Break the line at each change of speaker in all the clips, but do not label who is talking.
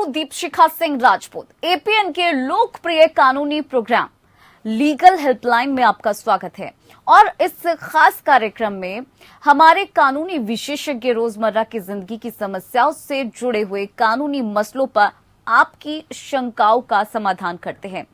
हूं दीपशिखा सिंह राजपूत। एपीएन के लोकप्रिय कानूनी प्रोग्राम लीगल हेल्पलाइन में आपका स्वागत है और इस खास कार्यक्रम में हमारे कानूनी विशेषज्ञ रोजमर्रा की जिंदगी की समस्याओं से जुड़े हुए कानूनी मसलों पर आपकी शंकाओं का समाधान करते हैं।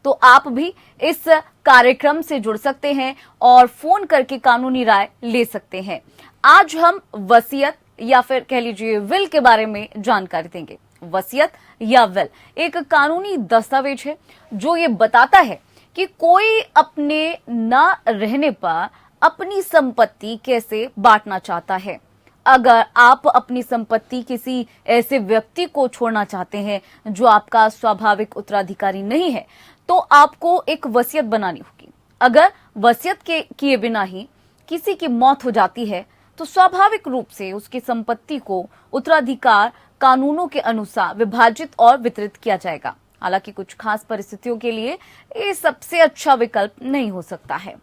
तो आप भी इस कार्यक्रम से जुड़ सकते हैं और फोन करके कानूनी राय ले सकते हैं। आज हम वसीयत या फिर कह लीजिए विल के बारे में जानकारी देंगे। वसीयत या विल एक कानूनी दस्तावेज है जो ये बताता है कि कोई अपने न रहने पर अपनी संपत्ति कैसे बांटना चाहता है। अगर आप अपनी संपत्ति किसी ऐसे व्यक्ति को छोड़ना चाहते हैं जो आपका स्वाभाविक उत्तराधिकारी नहीं है, तो आपको एक वसीयत बनानी होगी। अगर वसीयत के किए बिना ही किसी की मौत हो जाती है तो स्वाभाविक रूप से उसकी संपत्ति को उत्तराधिकार कानूनों के अनुसार विभाजित और वितरित किया जाएगा। हालांकि कुछ खास परिस्थितियों के लिए ये सबसे अच्छा विकल्प नहीं हो सकता है,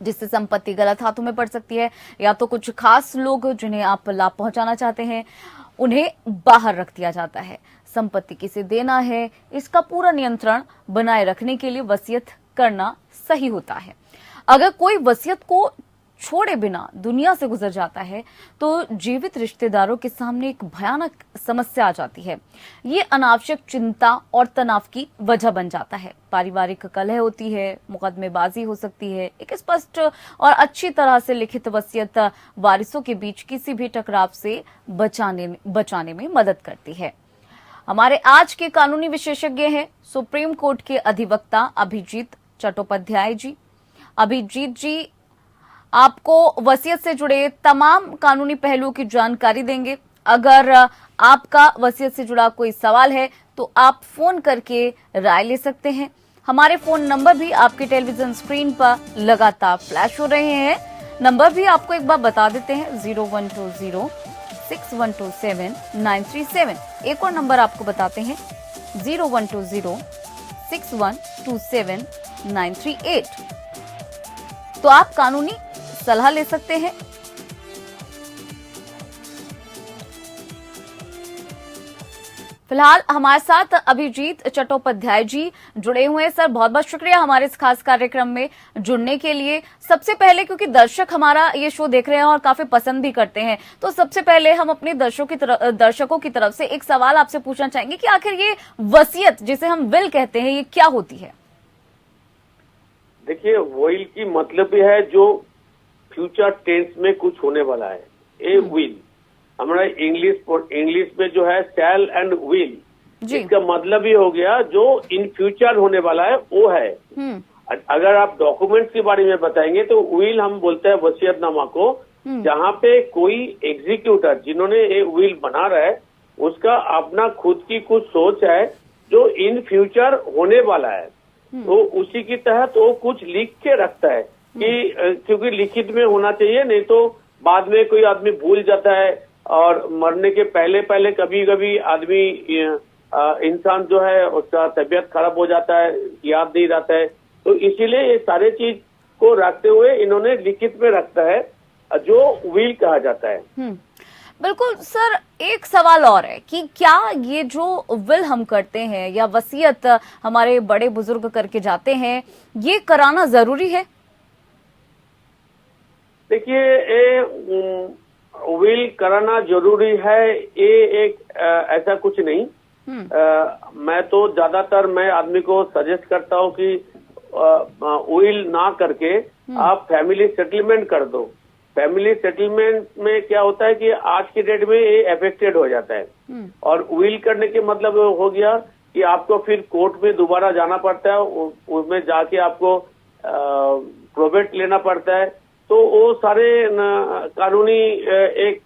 जिससे संपत्ति गलत हाथों में पड़ सकती है, या तो कुछ खास लोग जिन्हें आप लाभ पहुंचाना चाहते हैं उन्हें बाहर रख दिया जाता है। संपत्ति किसे देना है, इसका पूरा नियंत्रण बनाए रखने के लिए वसीयत करना सही होता है। अगर कोई वसीयत को छोड़े बिना दुनिया से गुजर जाता है तो जीवित रिश्तेदारों के सामने एक भयानक समस्या आ जाती है। ये अनावश्यक चिंता और तनाव की वजह बन जाता है। पारिवारिक कलह होती है, मुकदमेबाजी हो सकती है। एक स्पष्ट और अच्छी तरह से लिखित वसीयत वारिसों के बीच किसी भी टकराव से बचाने में मदद करती है। हमारे आज के कानूनी विशेषज्ञ हैं सुप्रीम कोर्ट के अधिवक्ता अभिजीत चट्टोपाध्याय जी। अभिजीत जी आपको वसीयत से जुड़े तमाम कानूनी पहलुओं की जानकारी देंगे। अगर आपका वसीयत से जुड़ा कोई सवाल है तो आप फोन करके राय ले सकते हैं। हमारे फोन नंबर भी आपके टेलीविजन स्क्रीन पर लगातार फ्लैश हो रहे हैं। नंबर भी आपको एक बार बता देते हैं, 01206127 एक और नंबर आपको बताते हैं 01206127 तो आप कानूनी सलाह ले सकते हैं। फिलहाल हमारे साथ अभिजीत चट्टोपाध्याय जी जुड़े हुए हैं। सर, बहुत बहुत शुक्रिया हमारे इस खास कार्यक्रम में जुड़ने के लिए। सबसे पहले, क्योंकि दर्शक हमारा ये शो देख रहे हैं और काफी पसंद भी करते हैं, तो सबसे पहले हम अपने दर्शकों की तरफ से एक सवाल आपसे पूछना चाहेंगे कि आखिर ये वसीयत जिसे हम विल कहते हैं, ये क्या होती है?
देखिए, विल की मतलब ये है जो फ्यूचर टेंस में कुछ होने वाला है। ए विल हमारा इंग्लिश में जो है शैल एंड विल, इसका मतलब ये हो गया जो इन फ्यूचर होने वाला है वो है। अगर आप डॉक्यूमेंट्स के बारे में बताएंगे तो विल हम बोलते हैं वसीयतनामा को, जहाँ पे कोई एग्जीक्यूटर जिन्होंने ये विल बना रहा है उसका अपना खुद की कुछ सोच है जो इन फ्यूचर होने वाला है, तो उसी के तहत वो कुछ लिख के रखता है कि क्योंकि लिखित में होना चाहिए, नहीं तो बाद में कोई आदमी भूल जाता है और मरने के पहले कभी कभी आदमी इंसान जो है उसका तबीयत खराब हो जाता है, याद नहीं रहता है, तो इसीलिए ये सारे चीज को रखते हुए इन्होंने लिखित में रखता है जो विल कहा जाता है।
बिल्कुल सर, एक सवाल और है कि क्या ये जो विल हम करते हैं या वसीयत हमारे बड़े बुजुर्ग करके जाते हैं, ये कराना जरूरी है?
देखिए, विल कराना जरूरी है ये एक ऐसा कुछ नहीं। मैं तो ज्यादातर मैं आदमी को सजेस्ट करता हूँ कि विल ना करके आप फैमिली सेटलमेंट कर दो। फैमिली सेटलमेंट में क्या होता है कि आज की डेट में ये अफेक्टेड हो जाता है, और विल करने के मतलब हो गया कि आपको फिर कोर्ट में दोबारा जाना पड़ता है, उसमें जाके आपको प्रोबेट लेना पड़ता है, तो वो सारे कानूनी एक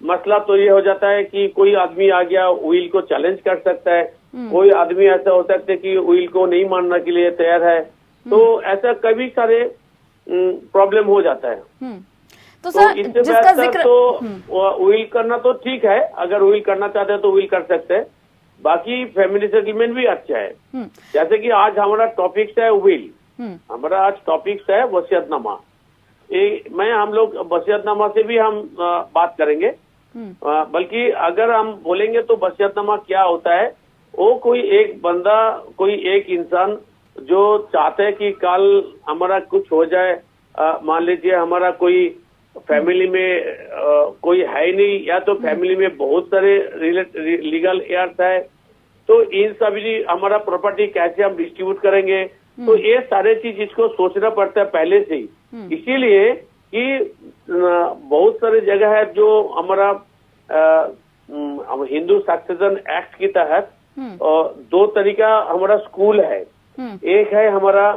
मसला तो ये हो जाता है कि कोई आदमी आ गया विल को चैलेंज कर सकता है, कोई आदमी ऐसा हो सकता है कि विल को नहीं मानने के लिए तैयार है, तो ऐसा कभी सारे प्रॉब्लम हो जाता है।
तो सर,
इससे बेहतर तो विल करना तो ठीक है, अगर विल करना चाहते हैं तो विल कर सकते हैं, बाकी फैमिली सेटलमेंट भी अच्छा है। जैसे कि आज हमारा टॉपिक्स है विल, हमारा आज टॉपिक्स है वसीयतनामा। हम लोग वसीयतनामा से भी हम बात करेंगे, बल्कि अगर हम बोलेंगे तो वसीयतनामा क्या होता है, वो कोई एक बंदा, कोई एक इंसान जो चाहते हैं कि कल हमारा कुछ हो जाए, मान लीजिए हमारा कोई फैमिली में कोई है ही नहीं, या तो फैमिली में बहुत सारे लीगल एयर्स है, तो इन सभी हमारा प्रॉपर्टी कैसे हम डिस्ट्रीब्यूट करेंगे, तो ये सारे चीज इसको सोचना पड़ता है पहले से ही। इसीलिए कि बहुत सारे जगह है जो हमारा हिंदू सक्सेशन एक्ट के तहत दो तरीका हमारा स्कूल है, एक है हमारा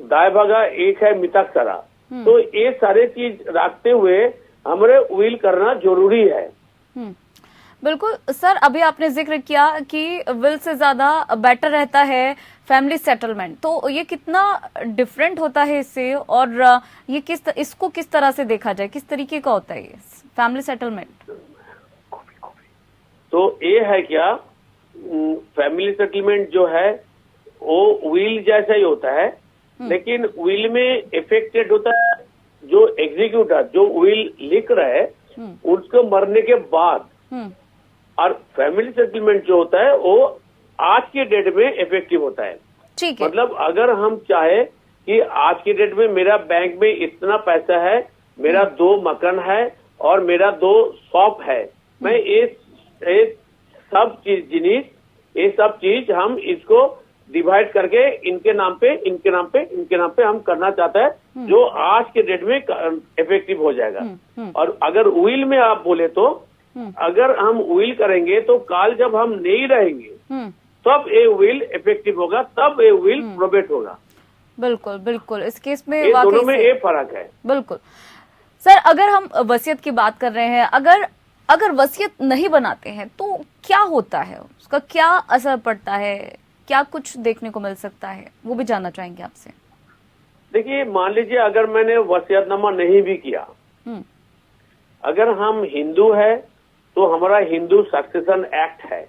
दाय भागा, एक है मिताक्षरा। तो ये सारे चीज रखते हुए हमारे विल करना जरूरी है।
बिल्कुल सर, अभी आपने जिक्र किया कि विल से ज्यादा बेटर रहता है फैमिली सेटलमेंट, तो ये कितना डिफरेंट होता है इससे, और ये इसको किस तरह से देखा जाए, किस तरीके का होता है ये फैमिली सेटलमेंट?
तो ये है क्या, फैमिली सेटलमेंट जो है वो विल जैसा ही होता है, लेकिन विल में इफेक्टेड होता है जो एग्जीक्यूटर जो विल लिख रहा है उसको मरने के बाद, और फैमिली सेटलमेंट जो होता है वो आज के डेट में इफेक्टिव होता है।
ठीक है।
मतलब अगर हम चाहे कि आज की डेट में मेरा बैंक में इतना पैसा है, मेरा 2 मकान है और मेरा 2 शॉप है, मैं ये सब चीज हम इसको डिवाइड करके इनके नाम पे हम करना चाहता है, जो आज के डेट में इफेक्टिव हो जाएगा। और अगर विल में आप बोले तो अगर हम विल करेंगे तो कल जब हम नहीं रहेंगे तब ये विल इफेक्टिव होगा, तब ये विल प्रोबेट होगा।
बिल्कुल बिल्कुल, इस केस में
ये दोनों में ये फर्क है।
बिल्कुल सर, अगर हम वसीयत की बात कर रहे हैं, अगर वसीयत नहीं बनाते हैं तो क्या होता है, उसका क्या असर पड़ता है, क्या कुछ देखने को मिल सकता है, वो भी जानना चाहेंगे आपसे।
देखिए, मान लीजिए अगर मैंने वसीयतनामा नहीं भी किया, अगर हम हिंदू है तो हमारा हिंदू सक्सेशन एक्ट है,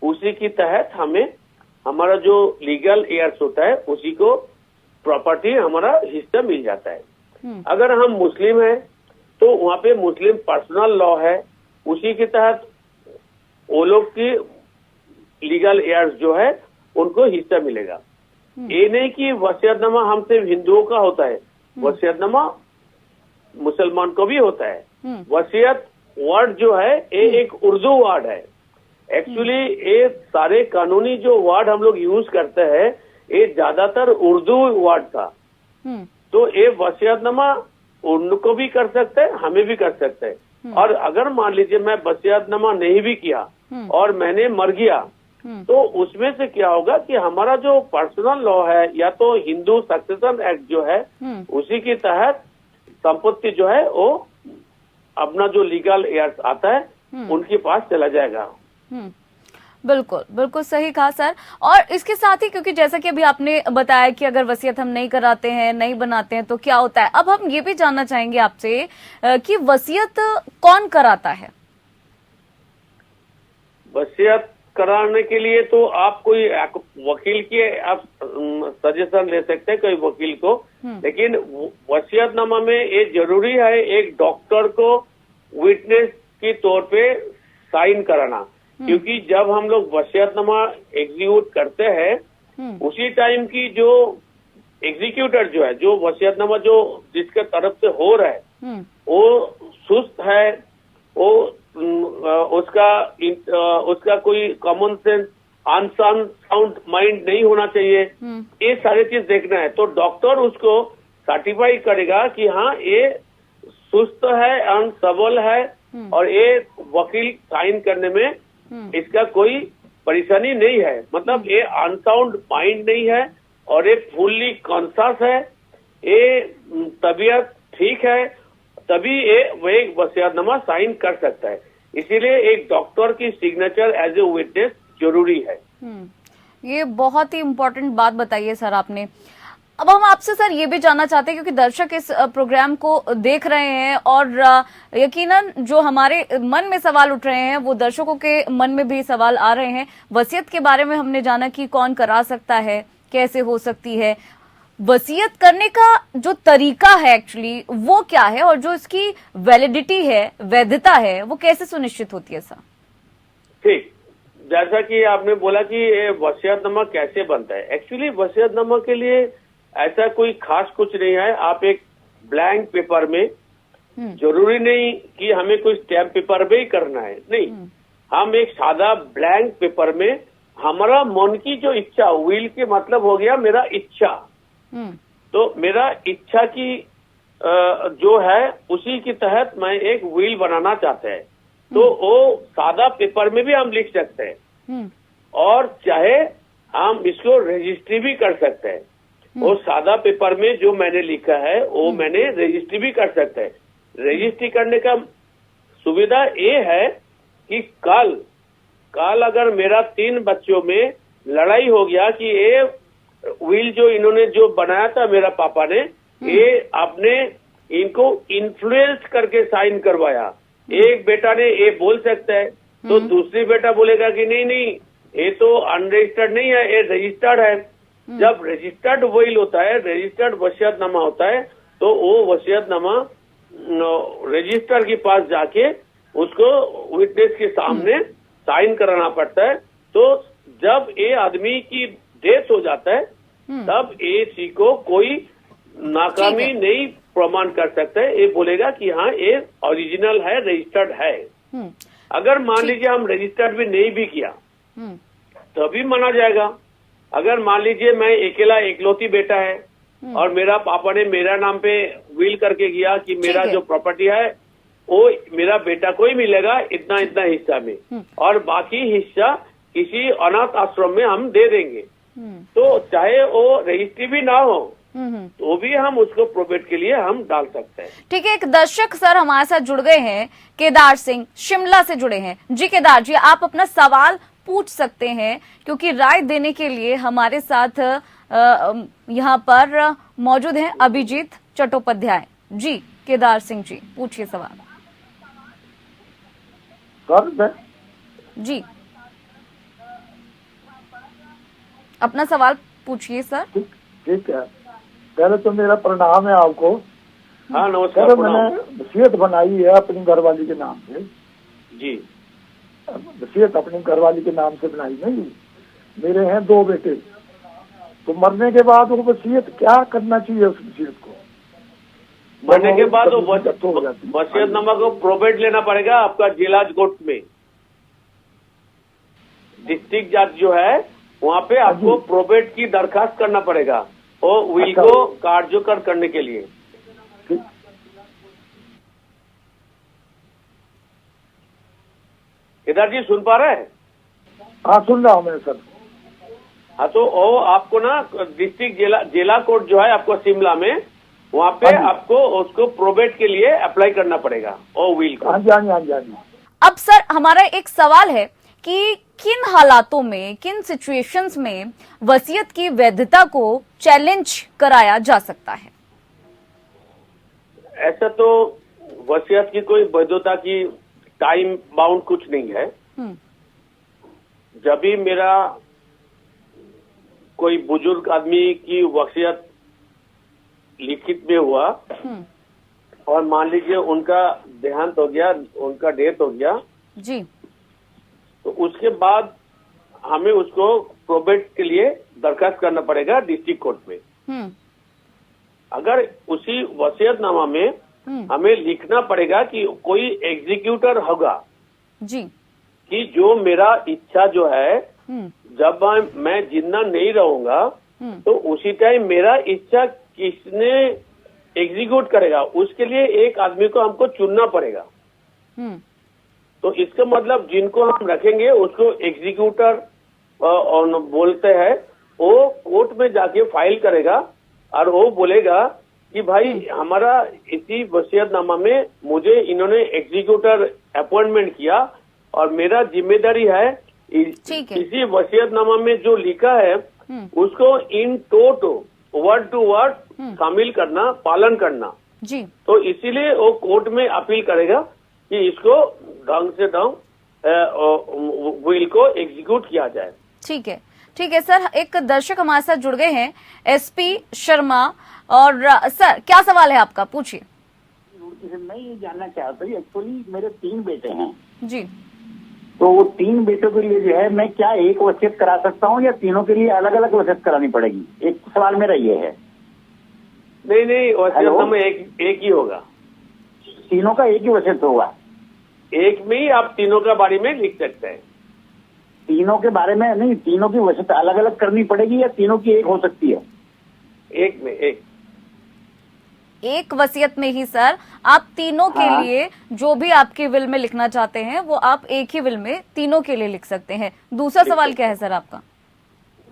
उसी के तहत हमें हमारा जो लीगल एयर्स होता है उसी को प्रॉपर्टी हमारा हिस्सा मिल जाता है। अगर हम मुस्लिम है तो वहाँ पे मुस्लिम पर्सनल लॉ है, उसी के तहत वो लोग की लीगल एयर्स जो है उनको हिस्सा मिलेगा। ये नहीं कि वसीयतनामा हम सिर्फ हिंदुओं का होता है, वसीयतनामा मुसलमान को भी होता है। वसीयत वर्ड जो है ये एक उर्दू वर्ड है। एक्चुअली ये सारे कानूनी जो वर्ड हम लोग यूज करते हैं ये ज्यादातर उर्दू वर्ड था। तो ये वसीयतनामा उनको भी कर सकते हैं, हमें भी कर सकते हैं। और अगर मान लीजिए मैं वसीयतनामा नहीं भी किया और मैंने मर गया, तो उसमें से क्या होगा कि हमारा जो पर्सनल लॉ है या तो हिंदू सक्सेशन एक्ट जो है उसी के तहत संपत्ति जो है वो अपना जो लीगल एयर्स आता है उनके पास चला जाएगा।
बिल्कुल बिल्कुल सही कहा सर। और इसके साथ ही, क्योंकि जैसा कि अभी आपने बताया कि अगर वसीयत हम नहीं कराते हैं, नहीं बनाते हैं तो क्या होता है, अब हम ये भी जानना चाहेंगे आपसे कि वसीयत कौन कराता है?
वसीयत कराने के लिए तो आप कोई वकील के आप सजेशन ले सकते हैं, कोई वकील को। लेकिन वसीयतनामा में ये जरूरी है एक डॉक्टर को विटनेस के तौर पे साइन कराना, क्योंकि जब हम लोग वसीयतनामा एग्जीक्यूट करते हैं उसी टाइम की जो एग्जीक्यूटर जो है, जो वसीयतनामा जो जिसके तरफ से हो रहा है वो सुस्त है, वो उसका कोई कॉमन सेंस अनसाउंड माइंड नहीं होना चाहिए। ये सारी चीज देखना है, तो डॉक्टर उसको सर्टिफाई करेगा कि हाँ ये सुस्त है, अनसबल है और ये वकील साइन करने में इसका कोई परेशानी नहीं है, मतलब ये अनसाउंड माइंड नहीं है और ये फुल्ली कॉन्शियस है, ये तबीयत ठीक है, तभी ये वह वसीयतनामा साइन कर सकता है। इसीलिए एक डॉक्टर की सिग्नेचर एज ए विटनेस जरूरी है।
ये बहुत ही इम्पोर्टेंट बात बताइए सर आपने। अब हम आपसे सर ये भी जानना चाहते हैं, क्योंकि दर्शक इस प्रोग्राम को देख रहे हैं और यकीनन जो हमारे मन में सवाल उठ रहे हैं वो दर्शकों के मन में भी सवाल आ रहे हैं। वसीयत के बारे में हमने जाना कि कौन करा सकता है, कैसे हो सकती है, वसीयत करने का जो तरीका है एक्चुअली वो क्या है, और जो इसकी वैलिडिटी है, वैधता है, वो कैसे सुनिश्चित होती है सर?
ठीक, जैसा कि आपने बोला कि ये वसीयतनामा कैसे बनता है। एक्चुअली वसीयतनामा के लिए ऐसा कोई खास कुछ नहीं है। आप एक ब्लैंक पेपर में, जरूरी नहीं कि हमें कोई स्टैम्प पेपर में ही करना है, नहीं, हम एक सादा ब्लैंक पेपर में हमारा मन की जो इच्छा, विल के मतलब हो गया मेरा इच्छा, तो मेरा इच्छा की जो है उसी के तहत मैं एक विल बनाना चाहते हैं, तो वो सादा पेपर में भी हम लिख सकते हैं और चाहे हम इसको रजिस्ट्री भी कर सकते हैं। वो सादा पेपर में जो मैंने लिखा है वो मैंने रजिस्ट्री भी कर सकते हैं। रजिस्ट्री करने का सुविधा ये है कि कल अगर मेरा 3 बच्चों में लड़ाई हो गया कि ये विल जो इन्होंने जो बनाया था मेरा पापा ने, ये आपने इनको इन्फ्लुएंस करके साइन करवाया, एक बेटा ने ये बोल सकता है तो दूसरी बेटा बोलेगा कि नहीं नहीं ये तो अनरजिस्टर्ड नहीं है, ये रजिस्टर्ड है। जब रजिस्टर्ड विल होता है, रजिस्टर्ड वसीयतनामा होता है, तो वो वसीयतनामा रजिस्टर के पास जाके उसको विटनेस के सामने साइन कराना पड़ता है। तो जब ये आदमी की डेथ हो जाता है तब एसी को कोई नाकामी नहीं प्रमाण कर सकता है, ये बोलेगा कि हाँ ये ओरिजिनल है, रजिस्टर्ड है। अगर मान लीजिए हम रजिस्टर्ड भी नहीं भी किया तभी माना जाएगा। अगर मान लीजिए मैं इकलौती बेटा है और मेरा पापा ने मेरा नाम पे विल करके गया कि मेरा जो प्रॉपर्टी है वो मेरा बेटा को ही मिलेगा इतना इतना हिस्सा में, और बाकी हिस्सा किसी अनाथ आश्रम में हम दे देंगे, तो चाहे वो रजिस्ट्री भी ना हो तो भी हम उसको प्रोबेट के लिए हम डाल सकते हैं।
ठीक है, एक दर्शक सर हमारे साथ जुड़ गए हैं, केदार सिंह शिमला से जुड़े हैं। जी केदार जी, आप अपना सवाल पूछ सकते हैं, क्योंकि राय देने के लिए हमारे साथ यहाँ पर मौजूद हैं अभिजीत चट्टोपाध्याय जी। केदार सिंह जी पूछिए सवाल। जी अपना सवाल पूछिए सर।
ठीक है, पहले तो मेरा प्रणाम है आपको।
हाँ नमस्कार।
मैंने वसीयत बनाई है अपनी घरवाली के नाम से।
जी,
वसीयत अपनी घरवाली के नाम से बनाई नहीं। मेरे हैं 2 बेटे, तो मरने के बाद वो वसीयत क्या करना चाहिए उस वसीयत को?
मरने के बाद वो वसीयतनामा को प्रोबेट लेना पड़ेगा आपका जिला कोर्ट में। डिस्ट्रिक्ट जज जो है वहाँ पे आपको प्रोबेट की दरखास्त करना पड़ेगा वो विल को कार्यकर करने के लिए। केदार जी सुन पा रहे हैं?
हाँ सुन रहा हूँ मैं सर।
हाँ, तो वो आपको ना डिस्ट्रिक्ट जिला कोर्ट जो है आपको शिमला में, वहाँ पे आपको उसको प्रोबेट के लिए अप्लाई करना पड़ेगा ओ विल को।
हाँ जी हाँ जी हाँ जी हाँ जी।
अब सर हमारा एक सवाल है कि किन हालातों में, किन सिचुएशंस में वसीयत की वैधता को चैलेंज कराया जा सकता है?
ऐसा तो वसीयत की कोई वैधता की टाइम बाउंड कुछ नहीं है। जब भी मेरा कोई बुजुर्ग आदमी की वसीयत लिखित में हुआ और मान लीजिए उनका देहांत हो गया, उनका डेथ हो गया
जी,
तो उसके बाद हमें उसको प्रोबेट के लिए दरखास्त करना पड़ेगा डिस्ट्रिक्ट कोर्ट में। अगर उसी वसीयतनामा में हमें लिखना पड़ेगा कि कोई एग्जीक्यूटर होगा
जी,
कि जो मेरा इच्छा जो है जब मैं जिंदा नहीं रहूंगा तो उसी टाइम मेरा इच्छा किसने एग्जीक्यूट करेगा, उसके लिए एक आदमी को हमको चुनना पड़ेगा। तो इसका मतलब जिनको हम रखेंगे उसको एग्जीक्यूटर बोलते हैं। वो कोर्ट में जाके फाइल करेगा और वो बोलेगा कि भाई हमारा इसी वसीयतनामा में मुझे इन्होंने एग्जीक्यूटर अपॉइंटमेंट किया और मेरा जिम्मेदारी है इसी वसीयतनामा में जो लिखा है उसको इन टोटो वर्ड टू वर्ड शामिल करना, पालन करना
जी।
तो इसीलिए वो कोर्ट में अपील करेगा कि इसको ढंग से ढंग विल को एग्जीक्यूट किया जाए।
ठीक है, ठीक है सर, एक दर्शक हमारे साथ जुड़ गए हैं, एसपी शर्मा। और सर क्या सवाल है आपका, पूछिए।
मैं ये जानना चाहता हूँ, एक्चुअली मेरे 3 बेटे हैं
जी।
तो वो 3 बेटों के लिए जो है मैं क्या एक वसीयत करा सकता हूँ या तीनों के लिए अलग अलग वसीयत करानी पड़ेगी? एक सवाल मेरा ये है।
नहीं, वसीयतनामा एक ही होगा।
तीनों का एक ही वसीयत होगा?
एक में ही आप तीनों के बारे में लिख सकते हैं।
तीनों के बारे में नहीं, तीनों की वसीयत अलग अलग करनी पड़ेगी या तीनों की एक हो सकती है?
एक में
एक वसीयत में ही सर आप तीनों के लिए जो भी आपकी विल में लिखना चाहते हैं वो आप एक ही विल में तीनों के लिए लिख सकते हैं। दूसरा सवाल क्या है सर आपका?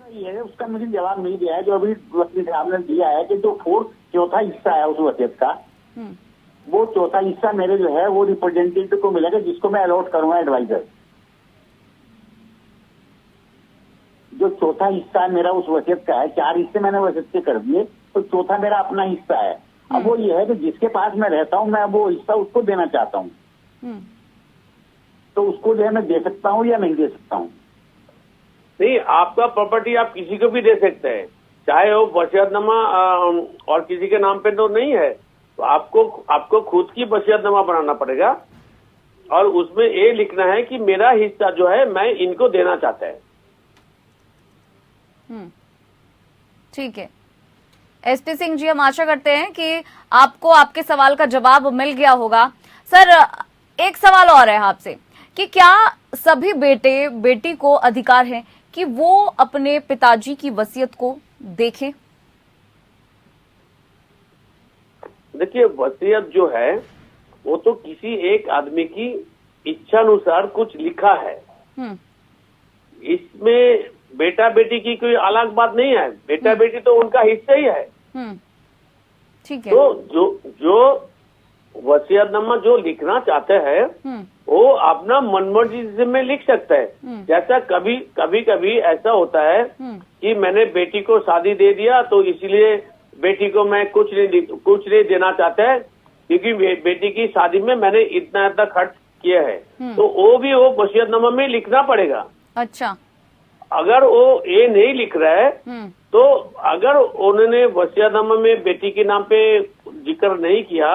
ये है, उसका मुझे जवाब मिल गया है जो अभी वकील साहब ने दिया है कि जो चौथा हिस्सा है उस वसीयत का, वो चौथा हिस्सा मेरे जो है वो रिप्रेजेंटेटिव को मिलेगा जिसको मैं अलॉट करूंगा एडवाइजर। जो चौथा हिस्सा है मेरा उस वसीयत का है, 4 हिस्से मैंने वसीयत के कर दिए, तो चौथा मेरा अपना हिस्सा है। अब वो ये है कि जिसके पास मैं रहता हूँ मैं वो हिस्सा उसको देना चाहता हूँ, तो उसको जो है मैं दे सकता हूँ या नहीं दे सकता हूँ?
नहीं, आपका प्रॉपर्टी आप किसी को भी दे सकते हैं, चाहे वो वसीयतनामा और किसी के नाम पे तो नहीं है, तो आपको खुद की वसीयतनामा बनाना पड़ेगा और उसमें ये लिखना है कि मेरा हिस्सा जो है मैं इनको देना चाहता है।
ठीक है एसपी सिंह जी, हम आशा करते हैं कि आपको आपके सवाल का जवाब मिल गया होगा। सर एक सवाल और है आपसे कि क्या सभी बेटे बेटी को अधिकार है कि वो अपने पिताजी की वसीयत को देखें?
देखिए, वसीयत जो है वो तो किसी एक आदमी की इच्छानुसार कुछ लिखा है, इसमें बेटा बेटी की कोई अलग बात नहीं है। बेटा बेटी तो उनका हिस्सा ही है।
ठीक है।
तो जो वसीयतनामा जो लिखना चाहते हैं वो अपना मनमर्जी में लिख सकते हैं। जैसा कभी ऐसा होता है कि मैंने बेटी को शादी दे दिया तो इसलिए बेटी को मैं कुछ नहीं देना चाहता है क्योंकि बेटी की शादी में मैंने इतना खर्च किया है, तो वो भी वो वसीयतनामा में लिखना पड़ेगा।
अच्छा,
अगर वो ये नहीं लिख रहा है तो अगर उन्होंने वसीयतनामा में बेटी के नाम पे जिक्र नहीं किया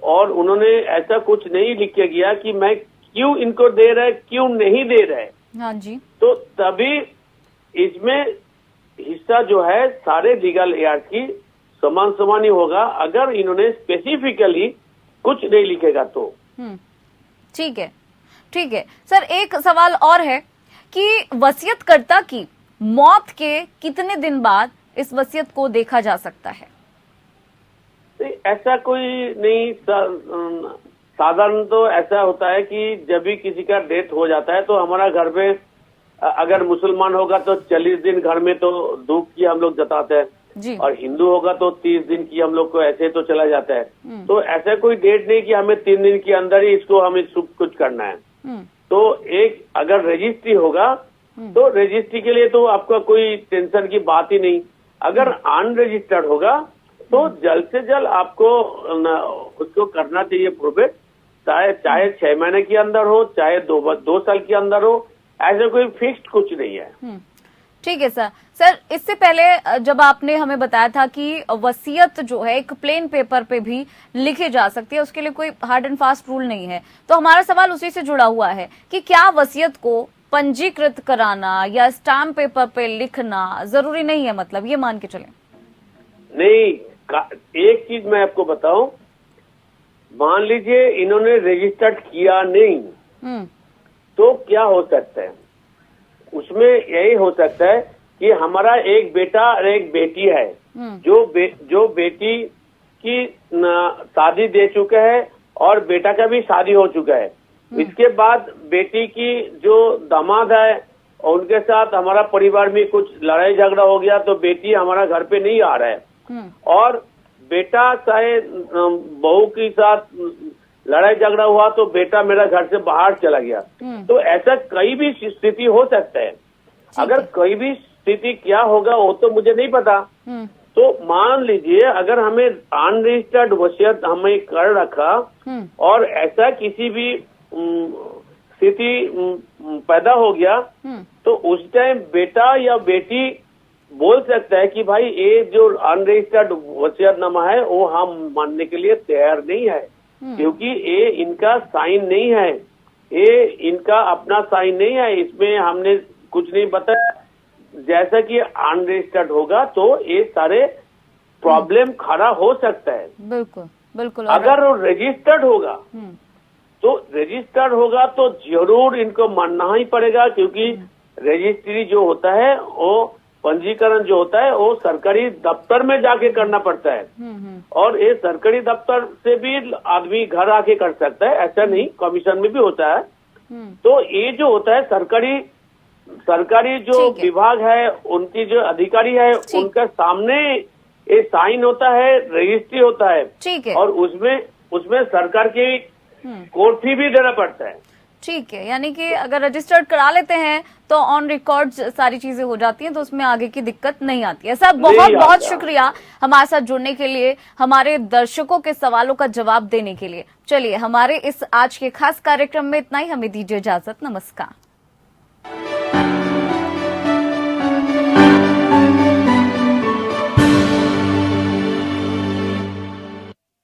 और उन्होंने ऐसा कुछ नहीं लिख के गया कि मैं क्यों इनको दे रहा है क्यों नहीं दे रहा है,
हाँ जी,
तो तभी इसमें हिस्सा जो है सारे लीगल एयर की समान ही होगा अगर इन्होंने स्पेसिफिकली कुछ नहीं लिखेगा तो।
ठीक है सर, एक सवाल और है कि वसीयतकर्ता की मौत के कितने दिन बाद इस वसीयत को देखा जा सकता है?
ऐसा कोई नहीं, साधारण तो ऐसा होता है कि जब भी किसी का डेथ हो जाता है तो हमारा घर में अगर मुसलमान होगा तो 40 दिन घर में तो दुख की हम लोग जताते हैं
जी।
और हिंदू होगा तो 30 दिन की हम लोग को ऐसे तो चला जाता है। तो ऐसा कोई डेट नहीं कि हमें 3 दिन के अंदर ही इसको हमें सब कुछ करना है। तो एक अगर रजिस्ट्री होगा तो रजिस्ट्री के लिए तो आपका कोई टेंशन की बात ही नहीं। अगर अनरजिस्टर्ड होगा तो जल्द से जल्द आपको उसको करना चाहिए प्रोबेट, चाहे 6 महीने के अंदर हो चाहे 2 साल के अंदर हो, ऐसा कोई फिक्स्ड कुछ नहीं है।
ठीक है सर, इससे पहले जब आपने हमें बताया था कि वसीयत जो है एक प्लेन पेपर पे भी लिखी जा सकती है, उसके लिए कोई हार्ड एंड फास्ट रूल नहीं है, तो हमारा सवाल उसी से जुड़ा हुआ है कि क्या वसीयत को पंजीकृत कराना या स्टाम्प पेपर पे लिखना जरूरी नहीं है? मतलब ये मान के चले।
नहीं, एक चीज मैं आपको बताऊं, मान लीजिए इन्होंने रजिस्टर्ड किया नहीं तो क्या हो सकता है? उसमें यही हो सकता है कि हमारा एक बेटा और एक बेटी है जो बेटी की शादी दे चुके हैं और बेटा का भी शादी हो चुका है। इसके बाद बेटी की जो दामाद है और उनके साथ हमारा परिवार में कुछ लड़ाई झगड़ा हो गया तो बेटी हमारा घर पे नहीं आ रहा है और बेटा चाहे बहू के साथ लड़ाई झगड़ा हुआ तो बेटा मेरा घर से बाहर चला गया। तो ऐसा कई भी स्थिति हो सकता है। अगर कई भी स्थिति क्या होगा वो तो मुझे नहीं पता। तो मान लीजिए अगर हमें अनरजिस्टर्ड वसीयत हमें कर रखा और ऐसा किसी भी स्थिति पैदा हो गया तो उस टाइम बेटा या बेटी बोल सकता है कि भाई ये जो अनरजिस्टर्ड वसीयतनामा है वो हम मानने के लिए तैयार नहीं है, क्योंकि ये इनका साइन नहीं है, ये इनका अपना साइन नहीं है, इसमें हमने कुछ नहीं बताया। जैसा कि अनरजिस्टर्ड होगा तो ये सारे प्रॉब्लम खड़ा हो सकता है।
बिल्कुल बिल्कुल।
अगर वो रजिस्टर्ड होगा तो जरूर इनको मानना ही पड़ेगा, क्योंकि रजिस्ट्री जो होता है वो पंजीकरण जो होता है वो सरकारी दफ्तर में जाके करना पड़ता है, और ये सरकारी दफ्तर से भी आदमी घर आके कर सकता है, ऐसा नहीं, कमीशन में भी होता है। तो ये जो होता है सरकारी जो विभाग है, उनकी जो अधिकारी है, उनका सामने ये साइन होता है, रजिस्ट्री होता है,
ठीक है,
और उसमें सरकार की कोर्ट फी भी देना पड़ता है।
ठीक है, यानी कि अगर रजिस्टर्ड करा लेते हैं तो ऑन रिकॉर्ड सारी चीजें हो जाती हैं, तो उसमें आगे की दिक्कत नहीं आती है। सर बहुत बहुत शुक्रिया हमारे साथ जुड़ने के लिए, हमारे दर्शकों के सवालों का जवाब देने के लिए। चलिए, हमारे इस आज के खास कार्यक्रम में इतना ही, हमें दीजिए इजाजत, नमस्कार।